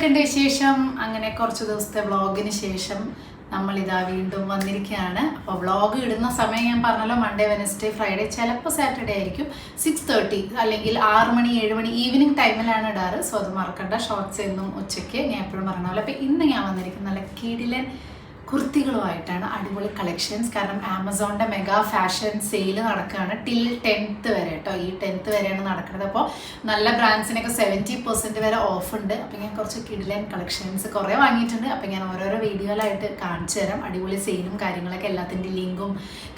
എന്തൊക്കെയുണ്ട് വിശേഷം? അങ്ങനെ കുറച്ച് ദിവസത്തെ വ്ളോഗിന് ശേഷം നമ്മളിതാ വീണ്ടും വന്നിരിക്കുകയാണ്. അപ്പോൾ വ്ളോഗ് ഇടുന്ന സമയം ഞാൻ പറഞ്ഞല്ലോ, മൺഡേ, വെനസ്ഡേ, ഫ്രൈഡേ, ചിലപ്പോൾ സാറ്റർഡേ ആയിരിക്കും. 6:30 അല്ലെങ്കിൽ 6 മണി 7 മണി ഈവനിങ് ടൈമിലാണ് ഇടാറ്. സോ അത് മറക്കണ്ട. ഷോർട്സ് എന്നും ഉച്ചയ്ക്ക് ഞാൻ എപ്പോഴും പറഞ്ഞ പോലെ. അപ്പോൾ ഇന്ന് ഞാൻ വന്നിരിക്കുന്നത് നല്ല കിടിലൻ കുർത്തികളുമായിട്ടാണ്. അടിപൊളി കളക്ഷൻസ്. കാരണം ആമസോണിൻ്റെ മെഗാ ഫാഷൻ സെയിൽ നടക്കുകയാണ് ടിൽ 10th വരെ കേട്ടോ. ഈ 10th വരെയാണ് നടക്കുന്നത്. അപ്പോൾ നല്ല ബ്രാൻഡ്സിനൊക്കെ 70% വരെ ഓഫ് ഉണ്ട്. അപ്പോൾ ഞാൻ കുറച്ച് കിടിലൻ കളക്ഷൻസ് കുറേ വാങ്ങിയിട്ടുണ്ട്. അപ്പോൾ ഞാൻ ഓരോരോ വീഡിയോയിലായിട്ട് കാണിച്ചു തരാം. അടിപൊളി സെയിലും കാര്യങ്ങളൊക്കെ എല്ലാത്തിൻ്റെ ലിങ്കും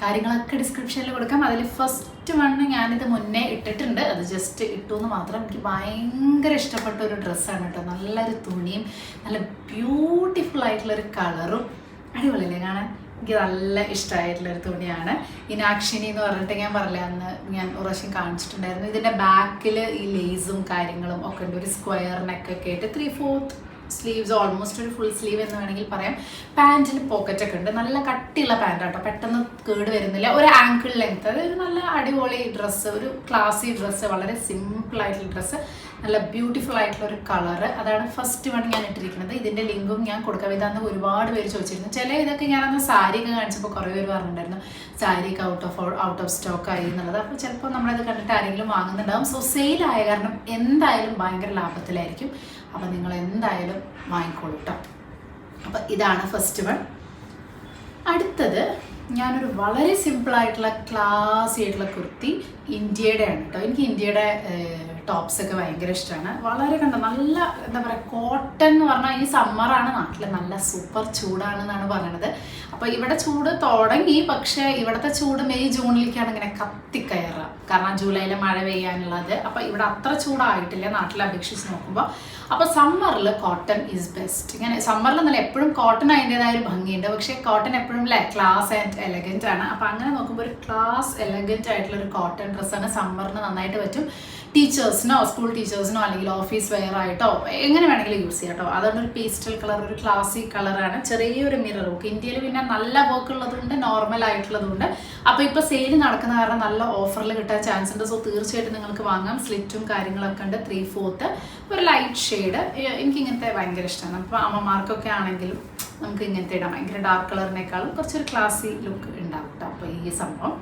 കാര്യങ്ങളൊക്കെ ഡിസ്ക്രിപ്ഷനിൽ കൊടുക്കാം. അതിൽ ഫസ്റ്റ് വണ്ണ് ഞാനിത് മുന്നേ ഇട്ടിട്ടുണ്ട്. അത് ജസ്റ്റ് ഇട്ടു എന്ന് മാത്രം. എനിക്ക് ഭയങ്കര ഇഷ്ടപ്പെട്ട ഒരു ഡ്രസ്സാണ് കേട്ടോ. നല്ലൊരു തുണിയും നല്ല ബ്യൂട്ടിഫുൾ ആയിട്ടുള്ളൊരു കളറും. അടിപൊളിയല്ലേ കാണാൻ? എനിക്ക് നല്ല ഇഷ്ടമായിട്ടുള്ളൊരു തുണിയാണ്. ഇനാക്ഷിനി എന്ന് പറഞ്ഞിട്ട് ഞാൻ പറഞ്ഞില്ല, അന്ന് ഞാൻ ഒരു പ്രാവശ്യം കാണിച്ചിട്ടുണ്ടായിരുന്നു. ഇതിൻ്റെ ബാക്കിൽ ഈ ലേസും കാര്യങ്ങളും ഒക്കെ ഉണ്ട്. ഒരു സ്ക്വയർ നെക്കൊക്കെ ആയിട്ട് 3/4 സ്ലീവ്സ്, ഓൾമോസ്റ്റ് ഒരു ഫുൾ സ്ലീവ് എന്ന് വേണമെങ്കിൽ പറയാം. പാൻറ്റിന് പോക്കറ്റൊക്കെ ഉണ്ട്. നല്ല കട്ടിയുള്ള പാൻറ്റ് കേട്ടോ. പെട്ടെന്ന് കേട് വരുന്നില്ല. ഒരു ആങ്കിൾ ലെങ്ത്. അതൊരു നല്ല അടിപൊളി ഡ്രസ്സ്, ഒരു ക്ലാസി ഡ്രസ്സ്, വളരെ സിമ്പിളായിട്ടുള്ള ഡ്രസ്സ്, നല്ല ബ്യൂട്ടിഫുൾ ആയിട്ടുള്ള ഒരു കളറ്. അതാണ് ഫസ്റ്റ് വൺ ഞാൻ ഇട്ടിരിക്കുന്നത്. ഇതിൻ്റെ ലിങ്കും ഞാൻ കൊടുക്കാം. ഇതാന്ന് ഒരുപാട് പേര് ചോദിച്ചിരുന്നു. ചില ഇതൊക്കെ ഞാനന്ന് സാരിയൊക്കെ കാണിച്ചപ്പോൾ കുറേ പേര് പറഞ്ഞിട്ടുണ്ടായിരുന്നു സാരിയൊക്കെ ഔട്ട് ഓഫ് സ്റ്റോക്ക് ആയി എന്നുള്ളത്. അപ്പോൾ ചിലപ്പോൾ നമ്മളത് കണ്ടിട്ട് ആരെങ്കിലും വാങ്ങുന്നുണ്ടാവും. സോ സെയിലായ കാരണം എന്തായാലും ഭയങ്കര ലാഭത്തിലായിരിക്കും. അപ്പോൾ നിങ്ങൾ എന്തായാലും വാങ്ങിക്കോളൂ കേട്ടോ. അപ്പോൾ ഇതാണ് ഫസ്റ്റ് വൺ. അടുത്തത് ഞാനൊരു വളരെ സിമ്പിളായിട്ടുള്ള ക്ലാസി ആയിട്ടുള്ള കുർത്തി, ഇന്ത്യയുടെ ആണ് കേട്ടോ. എനിക്ക് ഇന്ത്യയുടെ ടോപ്സൊക്കെ ഭയങ്കര ഇഷ്ടമാണ്. വളരെ കണ്ട നല്ല എന്താ പറയുക, കോട്ടൺ എന്ന് പറഞ്ഞാൽ ഈ സമ്മറാണ് നാട്ടിൽ നല്ല സൂപ്പർ ചൂടാണെന്നാണ് പറയണത്. അപ്പോൾ ഇവിടെ ചൂട് തുടങ്ങി, പക്ഷേ ഇവിടുത്തെ ചൂട് മെയ് ജൂണിലേക്കാണ് ഇങ്ങനെ കത്തിക്കയറുക. കാരണം ജൂലൈയിൽ മഴ പെയ്യാനുള്ളത്. അപ്പോൾ ഇവിടെ അത്ര ചൂടായിട്ടില്ല നാട്ടിലെ അപേക്ഷിച്ച് നോക്കുമ്പോൾ. അപ്പോൾ സമ്മറിൽ കോട്ടൺ ഈസ് ബെസ്റ്റ്. ഇങ്ങനെ സമ്മറിൽ നല്ല എപ്പോഴും കോട്ടൺ അതിൻ്റെതായ ഒരു ഭംഗിയുണ്ട്. പക്ഷേ കോട്ടൺ എപ്പോഴും ക്ലാസ് ആൻഡ് എലഗൻറ്റ് ആണ്. അപ്പോൾ അങ്ങനെ നോക്കുമ്പോൾ ഒരു ക്ലാസ് എലഗൻറ്റ് ആയിട്ടുള്ളൊരു കോട്ടൺ ഡ്രസ്സാണ് സമ്മറിന് നന്നായിട്ട് പറ്റും. ടീച്ചേഴ്സിനോ സ്കൂൾ ടീച്ചേഴ്സിനോ അല്ലെങ്കിൽ ഓഫീസ് വെയർ ആയിട്ടോ എങ്ങനെ വേണമെങ്കിലും യൂസ് ചെയ്യാം കേട്ടോ. അതാണ് ഒരു പേസ്റ്റൽ കളർ, ഒരു ക്ലാസിക് കളറാണ്. ചെറിയൊരു മിറർ വർക്ക്. ഇന്ത്യയിൽ പിന്നെ നല്ല വർക്ക് ഉള്ളതുണ്ട്, നോർമൽ ആയിട്ടുള്ളതുണ്ട്. അപ്പോൾ ഇപ്പോൾ സെയിൽ നടക്കുന്ന കാരണം നല്ല ഓഫറിൽ കിട്ടാൻ ചാൻസ് ഉണ്ട്. സോ തീർച്ചയായിട്ടും നിങ്ങൾക്ക് വാങ്ങാം. സ്ലിറ്റും കാര്യങ്ങളൊക്കെ ഉണ്ട്. 3/4 ഒരു ലൈറ്റ് ഷെയ്ഡ്. എനിക്ക് ഇങ്ങനത്തെ ഭയങ്കര ഇഷ്ടമാണ്. അപ്പോൾ അമ്മമാർക്കൊക്കെ ആണെങ്കിലും നമുക്ക് ഇങ്ങനത്തെ ഇടാം. ഭയങ്കര ഡാർക്ക് കളറിനേക്കാളും കുറച്ചൊരു ക്ലാസി ലുക്ക് ഉണ്ടാവും കേട്ടോ. അപ്പോൾ ഈ സംഭവം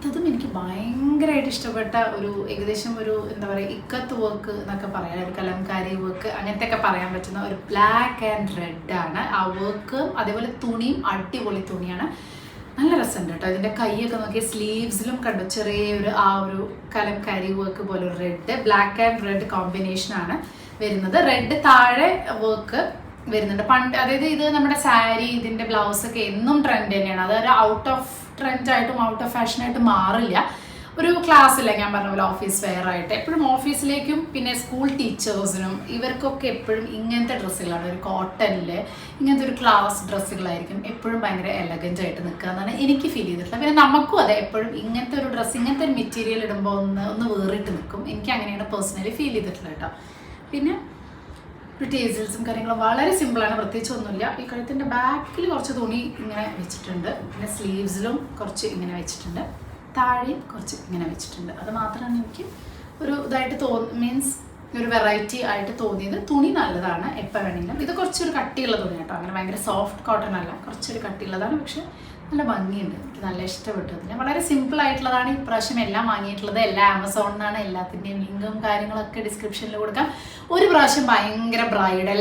അതും എനിക്ക് ഭയങ്കരമായിട്ട് ഇഷ്ടപ്പെട്ട ഒരു ഏകദേശം ഒരു എന്താ പറയുക, ഇക്കത്ത് വർക്ക് എന്നൊക്കെ പറയാം, ഒരു കലംകാരി വർക്ക് അങ്ങനത്തെ ഒക്കെ പറയാൻ പറ്റുന്ന ഒരു ബ്ലാക്ക് ആൻഡ് റെഡ് ആണ് ആ വർക്ക്. അതേപോലെ തുണിയും അടിപൊളി തുണിയാണ്. നല്ല രസമുണ്ട് കേട്ടോ. ഇതിൻ്റെ കൈയൊക്കെ നോക്കി സ്ലീവ്സിലും കണ്ടു ചെറിയൊരു ആ ഒരു കലംകാരി വർക്ക് പോലെ ഒരു റെഡ്, ബ്ലാക്ക് ആൻഡ് റെഡ് കോമ്പിനേഷനാണ് വരുന്നത്. റെഡ് താഴെ വർക്ക് വരുന്നുണ്ട്. പണ്ട് അതായത് ഇത് നമ്മുടെ സാരി, ഇതിൻ്റെ ബ്ലൗസൊക്കെ എന്നും ട്രെൻഡ് തന്നെയാണ്. അതൊരു ഔട്ട് ഓഫ് ട്രെൻഡായിട്ടും ഔട്ട് ഓഫ് ഫാഷനായിട്ടും മാറില്ല. ഒരു ക്ലാസ്സില്ല, ഞാൻ പറഞ്ഞ പോലെ ഓഫീസ് വെയർ ആയിട്ട് എപ്പോഴും ഓഫീസിലേക്കും പിന്നെ സ്കൂൾ ടീച്ചേഴ്സിനും ഇവർക്കൊക്കെ എപ്പോഴും ഇങ്ങനത്തെ ഡ്രസ്സുകളാണ്. ഒരു കോട്ടണിൽ ഇങ്ങനത്തെ ഒരു ക്ലാസ് ഡ്രസ്സുകളായിരിക്കും എപ്പോഴും ഭയങ്കര എലഗൻ്റ് ആയിട്ട് നിൽക്കുക എന്നാണ് എനിക്ക് ഫീൽ ചെയ്തിട്ടുള്ളത്. പിന്നെ നമുക്കും അതെ, എപ്പോഴും ഇങ്ങനത്തെ ഒരു ഡ്രസ്സ്, ഇങ്ങനത്തെ ഒരു മെറ്റീരിയൽ ഇടുമ്പോൾ ഒന്ന് വേറിട്ട് നിൽക്കും. എനിക്ക് അങ്ങനെയാണ് പേഴ്സണലി ഫീൽ ചെയ്തിട്ടുള്ളത് കേട്ടോ. പിന്നെ ടേസിൽസും കാര്യങ്ങളും വളരെ സിമ്പിളാണ്, പ്രത്യേകിച്ച് ഒന്നുമില്ല. ഈ കഴുത്തിൻ്റെ ബാക്കിൽ കുറച്ച് തുണി ഇങ്ങനെ വെച്ചിട്ടുണ്ട്. പിന്നെ സ്ലീവ്സിലും കുറച്ച് ഇങ്ങനെ വെച്ചിട്ടുണ്ട്. താഴെയും കുറച്ച് ഇങ്ങനെ വെച്ചിട്ടുണ്ട്. അത് മാത്രമാണ് എനിക്ക് ഒരു ഇതായിട്ട് മീൻസ് ഒരു വെറൈറ്റി ആയിട്ട് തോന്നിയത്. തുണി നല്ലതാണ് എപ്പോൾ വേണമെങ്കിലും. ഇത് കുറച്ചൊരു കട്ടിയുള്ള തുണി കേട്ടോ. അങ്ങനെ ഭയങ്കര സോഫ്റ്റ് കോട്ടൺ അല്ല, കുറച്ചൊരു കട്ടിയുള്ളതാണ്. പക്ഷെ നല്ല ഭംഗിയുണ്ട്. എനിക്ക് നല്ല ഇഷ്ടപ്പെട്ടു. അതിന് വളരെ സിമ്പിൾ ആയിട്ടുള്ളതാണ്. ഇപ്രാവശ്യം എല്ലാം വാങ്ങിയിട്ടുള്ളത് എല്ലാം ആമസോണിൽ നിന്നാണ്. എല്ലാത്തിൻ്റെയും ലിങ്കും കാര്യങ്ങളൊക്കെ ഡിസ്ക്രിപ്ഷനിൽ കൊടുക്കാം. ഒരു പ്രാവശ്യം ഭയങ്കര ബ്രൈഡൽ,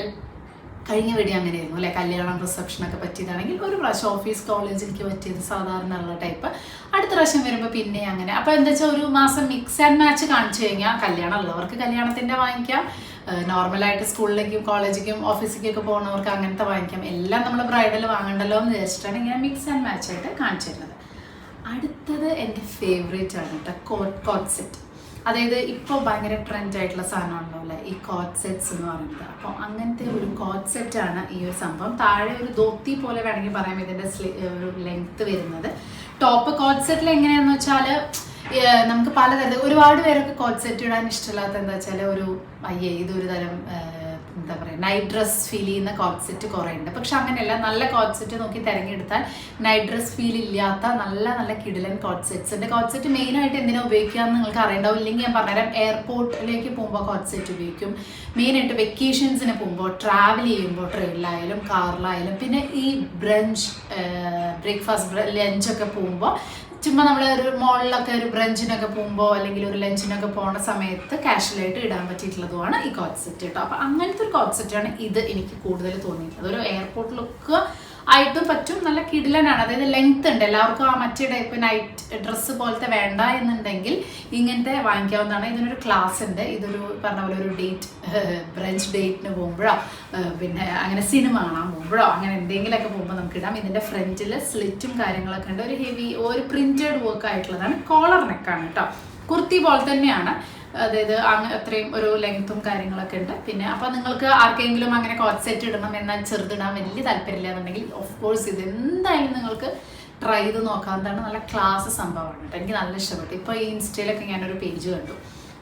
കഴിഞ്ഞ വീഡിയോ അങ്ങനെയായിരുന്നു അല്ലേ, കല്യാണം റിസപ്ഷനൊക്കെ പറ്റിയതാണെങ്കിൽ ഒരു പ്രാവശ്യം ഓഫീസ് കോളേജിലേക്ക് പറ്റിയത് സാധാരണ ഉള്ള ടൈപ്പ്. അടുത്ത പ്രാവശ്യം വരുമ്പോൾ പിന്നെ അങ്ങനെ. അപ്പോൾ എന്താ വെച്ചാൽ ഒരു മാസം മിക്സ് ആൻഡ് മാച്ച് കാണിച്ചു കഴിഞ്ഞാൽ കല്യാണം ഉള്ളവർക്ക് കല്യാണത്തിൻ്റെ വാങ്ങിക്കാം, നോർമലായിട്ട് സ്കൂളിലേക്കും കോളേജിലേക്കും ഓഫീസിലേക്കൊക്കെ പോകുന്നവർക്ക് അങ്ങനത്തെ വാങ്ങിക്കാം. എല്ലാം നമ്മൾ ബ്രൈഡൽ വാങ്ങണ്ടല്ലോ എന്ന് വിചാരിച്ചിട്ടാണ് ഇങ്ങനെ മിക്സ് ആൻഡ് മാച്ച് ആയിട്ട് കാണിച്ചു തരുന്നത്. അടുത്തത് എൻ്റെ ഫേവറേറ്റ് ആണ് കേട്ടോ, കോട്ട് സെറ്റ്. അതായത് ഇപ്പോൾ ഭയങ്കര ട്രെൻഡ് ആയിട്ടുള്ള സാധനമാണല്ലോ അല്ലേ ഈ കോട്ട് സെറ്റ്സ് എന്ന് പറയുന്നത്. അപ്പോൾ അങ്ങനത്തെ ഒരു കോട്ട് സെറ്റാണ് ഈ ഒരു സംഭവം. താഴെ ഒരു ധോത്തി പോലെ വേണമെങ്കിൽ പറയാം ഇതിൻ്റെ ഒരു ലെങ്ത്ത് വരുന്നത്. ടോപ്പ് കോട്ട് സെറ്റിൽ എങ്ങനെയാണെന്ന് വെച്ചാൽ നമുക്ക് പലതരത്തിൽ ഒരുപാട് പേരൊക്കെ കോട്ട് സെറ്റ് ഇടാൻ ഇഷ്ടമില്ലാത്ത എന്താ വെച്ചാൽ ഒരു ഇതൊരു തരം എന്താ പറയുക നൈറ്റ് ഡ്രസ് ഫീൽ ചെയ്യുന്ന കോട്ട് സെറ്റ് കുറേ ഉണ്ട്. പക്ഷെ അങ്ങനെയല്ല, നല്ല കോട്ട് സെറ്റ് നോക്കി തിരഞ്ഞെടുത്താൽ നൈറ്റ് ഡ്രസ് ഫീൽ ഇല്ലാത്ത നല്ല നല്ല കിടിലൻ കോട്ട് സെറ്റ്സ് ഉണ്ട്. കോട്ട് സെറ്റ് മെയിനായിട്ട് എന്തിനാ ഉപയോഗിക്കാമെന്ന് നിങ്ങൾക്ക് അറിയണ്ടാവും. ഇല്ലെങ്കിൽ ഞാൻ പറഞ്ഞുതരാം. എയർപോർട്ടിലേക്ക് പോകുമ്പോൾ കോട്ട് സെറ്റ് ഉപയോഗിക്കും. മെയിനായിട്ട് വെക്കേഷൻസിന് പോകുമ്പോൾ, ട്രാവൽ ചെയ്യുമ്പോൾ, ട്രെയിനിലായാലും കാറിലായാലും, പിന്നെ ഈ ബ്രഞ്ച് ബ്രേക്ക്ഫാസ്റ്റ് ലഞ്ചൊക്കെ പോകുമ്പോൾ, ചുമ്മാ നമ്മൾ ഒരു മോളിലൊക്കെ ഒരു ബ്രഞ്ചിനൊക്കെ പോകുമ്പോൾ അല്ലെങ്കിൽ ഒരു ലഞ്ചിനൊക്കെ പോകുന്ന സമയത്ത് കാഷ്വലായിട്ട് ഇടാൻ പറ്റിയിട്ടുള്ളതുമാണ് ഈ കോട്ട് സെറ്റ് കേട്ടോ. അപ്പോൾ അങ്ങനത്തെ ഒരു കോട്ട് സെറ്റാണ് ഇത് എനിക്ക് കൂടുതൽ തോന്നിയിട്ടുള്ളത്. ഒരു എയർപോർട്ട് ലുക്ക് ആയിട്ടും പറ്റും, നല്ല കിടിലനാണ്. അതായത് ലെങ്ത് ഉണ്ട്. എല്ലാവർക്കും ആ മറ്റേ ടൈപ്പ് നൈറ്റ് ഡ്രസ്സ് പോലത്തെ വേണ്ട എന്നുണ്ടെങ്കിൽ ഇങ്ങനത്തെ വാങ്ങിക്കാവുന്നതാണ്. ഇതിനൊരു ക്ലാസ് ഉണ്ട്. ഇതൊരു പറഞ്ഞ പോലെ ഒരു ബ്രഞ്ച് ഡേറ്റിന് പോകുമ്പോഴോ പിന്നെ അങ്ങനെ സിനിമ കാണാൻ പോകുമ്പോഴോ അങ്ങനെ എന്തെങ്കിലുമൊക്കെ പോകുമ്പോൾ നമുക്ക് ഇടാം. ഇതിൻ്റെ ഫ്രണ്ടിൽ സ്ലിറ്റും കാര്യങ്ങളൊക്കെ ഉണ്ട്. ഒരു ഹെവി ഒരു പ്രിന്റഡ് വർക്ക് ആയിട്ടുള്ളതാണ്. കോളർ നെക്കാണ് കേട്ടോ. കുർത്തി പോലെ തന്നെയാണ്. അതായത് അത്രയും ഒരു ലെങ്ത്തും കാര്യങ്ങളൊക്കെ ഉണ്ട്. പിന്നെ അപ്പോൾ നിങ്ങൾക്ക് ആർക്കെങ്കിലും അങ്ങനെ കോട്ട് സെറ്റ് ഇടണം എന്നാൽ ചെറുതിടാൻ വലിയ താല്പര്യമില്ല എന്നുണ്ടെങ്കിൽ ഓഫ് കോഴ്സ് ഇത് എന്തായാലും നിങ്ങൾക്ക് ട്രൈ ചെയ്ത് നോക്കാവുന്നതാണ്. നല്ല ക്ലാസ് സംഭവമാണ് കേട്ടോ. എനിക്ക് നല്ല ഇഷ്ടപ്പെട്ടു. ഇപ്പോൾ ഈ ഇൻസ്റ്റയിലൊക്കെ ഞാനൊരു പേജ് കണ്ടു.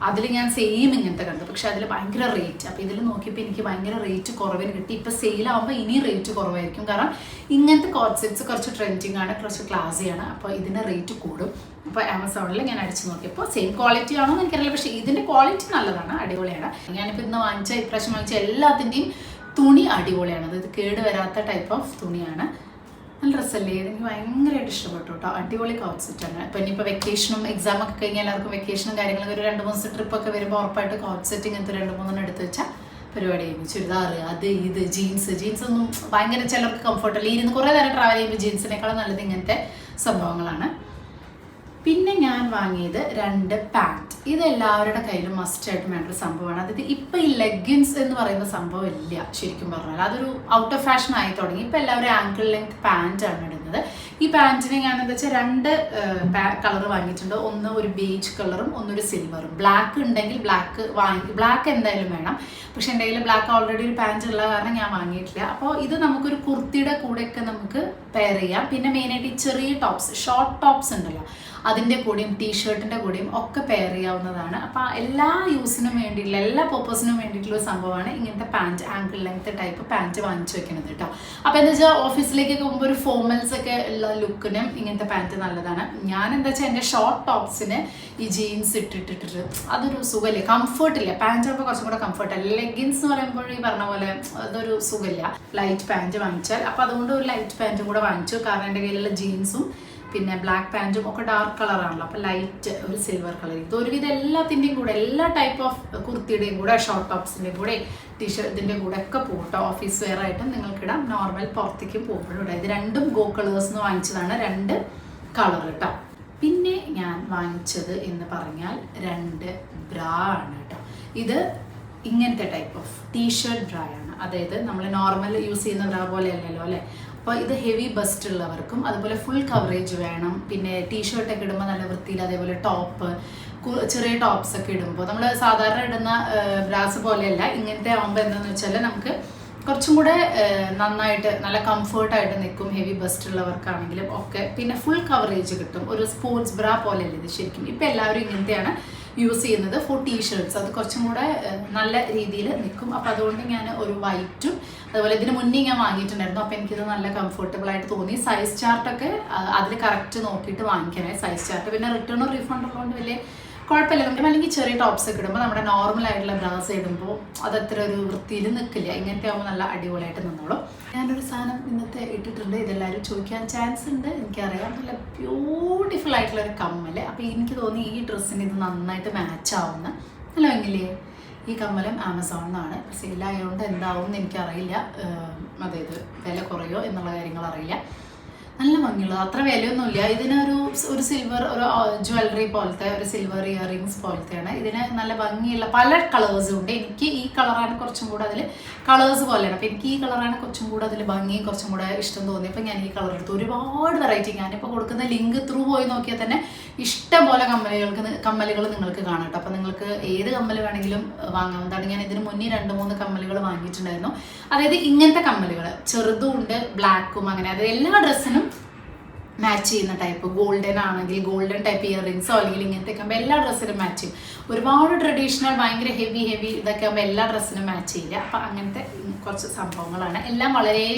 അതിൽ ഞാൻ സെയിം ഇങ്ങനത്തെ കണ്ടു. പക്ഷെ അതിൽ ഭയങ്കര റേറ്റ്. അപ്പോൾ ഇതിൽ നോക്കിയപ്പോൾ എനിക്ക് ഭയങ്കര റേറ്റ് കുറവിന് കിട്ടി. ഇപ്പോൾ സെയിലാവുമ്പോൾ ഇനി റേറ്റ് കുറവായിരിക്കും. കാരണം ഇങ്ങനത്തെ കോട്ട് സെറ്റ്സ് കുറച്ച് ട്രെൻഡിങ് ആണ്, കുറച്ച് ക്ലാസ്സിയാണ്. അപ്പോൾ ഇതിൻ്റെ റേറ്റ് കൂടും. അപ്പോൾ ആമസോണിൽ ഞാൻ അടിച്ചു നോക്കിയപ്പോൾ സെയിം ക്വാളിറ്റി ആണോ എന്ന് എനിക്കറിയില്ല. പക്ഷേ ഇതിൻ്റെ ക്വാളിറ്റി നല്ലതാണ്, അടിപൊളിയാണ്. ഞാനിപ്പോൾ ഇന്ന് ഇപ്രാവശ്യം വാങ്ങിച്ച എല്ലാത്തിൻ്റെയും തുണി അടിപൊളിയാണ്. അതായത് കേട് വരാത്ത ടൈപ്പ് ഓഫ് തുണിയാണ്. നല്ല ഡ്രസ്സല്ലേ? എനിക്ക് ഭയങ്കരമായിട്ട് ഇഷ്ടപ്പെട്ടു കേട്ടോ. അടിപൊളി കോട്ട് സെറ്റാണ്. ഇപ്പം ഇനിയിപ്പോൾ വെക്കേഷനും എക്സാമൊക്കെ കഴിഞ്ഞാൽ എല്ലാവർക്കും വെക്കേഷനും കാര്യങ്ങളൊക്കെ ഒരു 2-3 ദിവസം ട്രിപ്പൊക്കെ വരുമ്പോൾ ഉറപ്പായിട്ട് കോട്ട് സെറ്റ് ഇങ്ങനത്തെ 2-3 എടുത്ത് വെച്ചാൽ പരിപാടി കഴിഞ്ഞു. ചുരിദാർ, അത് ഇത് ജീൻസ് ഒന്നും ഭയങ്കര ചിലർക്ക് കംഫർട്ടല്ല. ഇരുന്ന് കുറേ നേരം ട്രാവൽ ചെയ്യുമ്പോൾ ജീൻസിനേക്കാളും നല്ലത് ഇങ്ങനത്തെ സംഭവങ്ങളാണ്. പിന്നെ ഞാൻ വാങ്ങിയത് 2 പാൻറ്റ്. ഇത് എല്ലാവരുടെ കയ്യിലും മസ്റ്റായിട്ട് വേണ്ട ഒരു സംഭവമാണ്. അതായത് ഇപ്പം ഈ ലെഗിൻസ് എന്ന് പറയുന്ന സംഭവം ഇല്ല ശരിക്കും പറഞ്ഞാൽ. അതൊരു ഔട്ട് ഓഫ് ഫാഷൻ ആയി തുടങ്ങി. ഇപ്പം എല്ലാവരും ആങ്കിൾ ലെങ്ത് പാൻറ്റാണ് ഇടുന്നത്. ഈ പാൻറ്റിന് ഞാൻ എന്താ വെച്ചാൽ 2 കളർ വാങ്ങിയിട്ടുണ്ട്. ഒന്ന് ഒരു ബേജ് കളറും ഒന്നൊരു സിൽവറും. ബ്ലാക്ക് ഉണ്ടെങ്കിൽ ബ്ലാക്ക് എന്തായാലും വേണം. പക്ഷെ എൻ്റെ കയ്യിൽ ബ്ലാക്ക് ഓൾറെഡി ഒരു പാൻറ്റ് ഉള്ള കാരണം ഞാൻ വാങ്ങിയിട്ടില്ല. അപ്പോൾ ഇത് നമുക്കൊരു കുർത്തിയുടെ കൂടെയൊക്കെ നമുക്ക് പെയർ ചെയ്യാം. പിന്നെ മെയിനായിട്ട് ഈ ചെറിയ ടോപ്സ്, ഷോർട്ട് ടോപ്സ് ഉണ്ടല്ലോ, അതിൻ്റെ കൂടെയും ടീഷർട്ടിൻ്റെ കൂടെയും ഒക്കെ പെയർ ചെയ്യാവുന്നതാണ്. അപ്പോൾ എല്ലാ യൂസിനും വേണ്ടിയിട്ടുള്ള എല്ലാ പർപ്പസിനും വേണ്ടിയിട്ടുള്ള ഒരു സംഭവമാണ് ഇങ്ങനത്തെ pant, angle length type pant വാങ്ങിച്ചു വെക്കുന്നത് കേട്ടോ. അപ്പോൾ എന്താ വെച്ചാൽ ഓഫീസിലേക്കൊക്കെ പോകുമ്പോൾ ഒരു ഫോർമൽസ് ഒക്കെ ഉള്ള ലുക്കിനും ഇങ്ങനത്തെ പാൻറ്റ് നല്ലതാണ്. ഞാൻ എന്താ വെച്ചാൽ എൻ്റെ ഷോർട്ട് ടോപ്സിന് ഈ ജീൻസ് ഇട്ടിട്ടിട്ട് അതൊരു സുഖമില്ല, കംഫർട്ടില്ല. പാൻറ്റ് ആകുമ്പോൾ കുറച്ചും കൂടെ കംഫർട്ടല്ല. ലെഗിൻസ് എന്ന് പറയുമ്പോൾ ഈ പറഞ്ഞ പോലെ അതൊരു സുഖമില്ല. ലൈറ്റ് പാൻറ്റ് വാങ്ങിച്ചാൽ അപ്പോൾ അതുകൊണ്ട് ഒരു ലൈറ്റ് പാൻറ്റും കൂടെ വാങ്ങിച്ചു. കാരണം എൻ്റെ കയ്യിലുള്ള ജീൻസും പിന്നെ ബ്ലാക്ക് പാൻറ്റും ഒക്കെ ഡാർക്ക് കളറാണല്ലോ. അപ്പോൾ ലൈറ്റ് ഒരു സിൽവർ കളർ. ഇത് ഒരുവിധം എല്ലാത്തിൻ്റെയും കൂടെ എല്ലാ ടൈപ്പ് ഓഫ് കുർത്തിയുടെയും കൂടെ ഷോർട്ട് ടോപ്സിൻ്റെയും കൂടെ ടീഷർട്ടിൻ്റെ കൂടെ ഒക്കെ പോകട്ടോ. ഓഫീസ് വെയർ ആയിട്ടും നിങ്ങൾക്കിടാം, നോർമൽ പുറത്തേക്കും പോകുമ്പോഴും ഇടാം. ഇത് 2 ഗോ കളേഴ്സ് എന്ന് വാങ്ങിച്ചതാണ്, 2 കളർ കേട്ടോ. പിന്നെ ഞാൻ വാങ്ങിച്ചത് എന്ന് പറഞ്ഞാൽ 2 ബ്രാ ആണ് കേട്ടോ. ഇത് ഇങ്ങനത്തെ ടൈപ്പ് ഓഫ് ടീഷർട്ട് ബ്രാ ആണ്. അതായത് നമ്മൾ നോർമൽ യൂസ് ചെയ്യുന്ന ബ്രാ പോലെ അല്ലല്ലോ അല്ലേ. അപ്പോൾ ഇത് ഹെവി ബസ്റ്റ് ഉള്ളവർക്കും അതുപോലെ ഫുൾ കവറേജ് വേണം. പിന്നെ ടീഷർട്ടൊക്കെ ഇടുമ്പോൾ നല്ല വൃത്തിയിൽ, അതേപോലെ ടോപ്പ്, ചെറിയ ടോപ്സ് ഒക്കെ ഇടുമ്പോൾ നമ്മൾ സാധാരണ ഇടുന്ന ബ്രാസ് പോലെയല്ല. ഇങ്ങനത്തെ ആകുമ്പോൾ എന്താണെന്ന് വെച്ചാൽ നമുക്ക് കുറച്ചും കൂടെ നന്നായിട്ട് നല്ല കംഫർട്ടായിട്ട് നിൽക്കും. ഹെവി ബസ്റ്റ് ഉള്ളവർക്കാണെങ്കിലും ഒക്കെ. പിന്നെ ഫുൾ കവറേജ് കിട്ടും. ഒരു സ്പോർട്സ് ബ്രാ പോലെയല്ല ഇത് ശരിക്കും. ഇപ്പം എല്ലാവരും ഇങ്ങനത്തെയാണ് യൂസ് ചെയ്യുന്നത് ഫോർ ടീഷർട്ട്സ്. അത് കുറച്ചും കൂടെ നല്ല രീതിയിൽ നിൽക്കും. അപ്പോൾ അതുകൊണ്ട് ഞാൻ ഒരു വൈറ്റും അതുപോലെ ഇതിന് മുന്നേ ഞാൻ വാങ്ങിയിട്ടുണ്ടായിരുന്നു. അപ്പോൾ എനിക്കിത് നല്ല കംഫർട്ടബിൾ ആയിട്ട് തോന്നി. സൈസ് ചാർട്ടൊക്കെ അതിൽ കറക്റ്റ് നോക്കിയിട്ട് വാങ്ങിക്കാനായി സൈസ് ചാർട്ട്. പിന്നെ റിട്ടേണോ റീഫണ്ട് ഉള്ളതുകൊണ്ട് വലിയ കുഴപ്പമില്ല. നമുക്ക് അല്ലെങ്കിൽ ചെറിയ ടോപ്സ് ഒക്കെ ഇടുമ്പോൾ നമ്മുടെ നോർമൽ ആയിട്ടുള്ള ബ്രാസ് ഇടുമ്പോൾ അതത്ര ഒരു വൃത്തിയിൽ നിൽക്കില്ല. ഇങ്ങനത്തെ ആകുമ്പോൾ നല്ല അടിപൊളിയായിട്ട് നിന്നോളും. ഞാനൊരു സാധനം ഇന്നത്തെ ഇട്ടിട്ടുണ്ട്. ഇതെല്ലാവരും ചോദിക്കാൻ ചാൻസ് ഉണ്ട്, എനിക്കറിയാം. നല്ല ബ്യൂട്ടിഫുൾ ആയിട്ടുള്ളൊരു കമ്മൽ. അപ്പോൾ എനിക്ക് തോന്നി ഈ ഡ്രസ്സിന് ഇത് നന്നായിട്ട് മാച്ച് ആവുന്ന. അല്ല എങ്കിലേ ഈ കമ്മലും ആമസോണിൽ നിന്നാണ്. സെയിലായതുകൊണ്ട് എന്താവും എന്ന് എനിക്കറിയില്ല. അതായത് വില കുറയോ എന്നുള്ള കാര്യങ്ങൾ അറിയില്ല. നല്ല ഭംഗിയുള്ളത്, അത്ര വിലയൊന്നുമില്ല. ഇതിനൊരു സിൽവർ ഒരു ജ്വല്ലറി പോലത്തെ ഒരു സിൽവർ ഇയറിങ്സ് പോലത്തെയാണ്. ഇതിന് നല്ല ഭംഗിയുള്ള പല കളേഴ്സും ഉണ്ട്. എനിക്ക് ഈ കളറാണ് കുറച്ചും കൂടെ അതിൽ കളേഴ്സ് പോലെയാണ്. അപ്പോൾ എനിക്ക് ഈ കളറാണ് കുറച്ചും കൂടെ അതിൽ ഭംഗിയും കുറച്ചും കൂടെ ഇഷ്ടം തോന്നിയപ്പോൾ ഞാൻ ഈ കളർ എടുത്തു. ഒരുപാട് വെറൈറ്റി, ഞാനിപ്പോൾ കൊടുക്കുന്ന ലിങ്ക് ത്രൂ പോയി നോക്കിയാൽ തന്നെ ഇഷ്ടം പോലെ കമ്മലുകൾ നിങ്ങൾക്ക് കാണാം കേട്ടോ. അപ്പോൾ നിങ്ങൾക്ക് ഏത് കമ്മൽ വേണമെങ്കിലും വാങ്ങാവുന്നതാണ്. ഞാൻ ഇതിന് മുന്നേ 2-3 കമ്മലുകൾ വാങ്ങിയിട്ടുണ്ടായിരുന്നു. അതായത് ഇങ്ങനത്തെ കമ്മലുകൾ ചെറുതും ഉണ്ട് ബ്ലാക്കും അങ്ങനെ. അത് എല്ലാ ഡ്രസ്സിനും മാച്ച് ചെയ്യുന്ന ടൈപ്പ്, ഗോൾഡൻ ആണെങ്കിൽ ഗോൾഡൻ ടൈപ്പ് ഇയറിങ്സോ അല്ലെങ്കിൽ ഇങ്ങനത്തെ ആകുമ്പോൾ എല്ലാ ഡ്രസ്സിനും മാച്ച് ചെയ്യും. ഒരുപാട് ട്രഡീഷണൽ ഭയങ്കര ഹെവി ഇതൊക്കെ ആകുമ്പോൾ എല്ലാ ഡ്രസ്സിനും മാച്ച് ചെയ്യില്ല. അപ്പം അങ്ങനത്തെ കുറച്ച് സംഭവങ്ങളാണ്. എല്ലാം വളരെ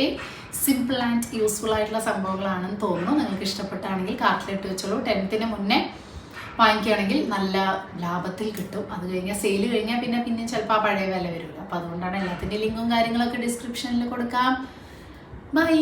സിമ്പിൾ ആൻഡ് യൂസ്ഫുൾ ആയിട്ടുള്ള സംഭവങ്ങളാണെന്ന് തോന്നുന്നു. നിങ്ങൾക്ക് ഇഷ്ടപ്പെട്ടാണെങ്കിൽ കാർട്ടിലിട്ട് വെച്ചോളൂ. 10th മുന്നേ വാങ്ങിക്കുകയാണെങ്കിൽ നല്ല ലാഭത്തിൽ കിട്ടും. അത് കഴിഞ്ഞാൽ സെയിൽ കഴിഞ്ഞാൽ പിന്നെ ചിലപ്പോൾ ആ പഴയ വില വരില്ല. അപ്പോൾ അതുകൊണ്ടാണ് എല്ലാത്തിൻ്റെ ലിങ്കും കാര്യങ്ങളൊക്കെ ഡിസ്ക്രിപ്ഷനിൽ കൊടുക്കാം. ബൈ.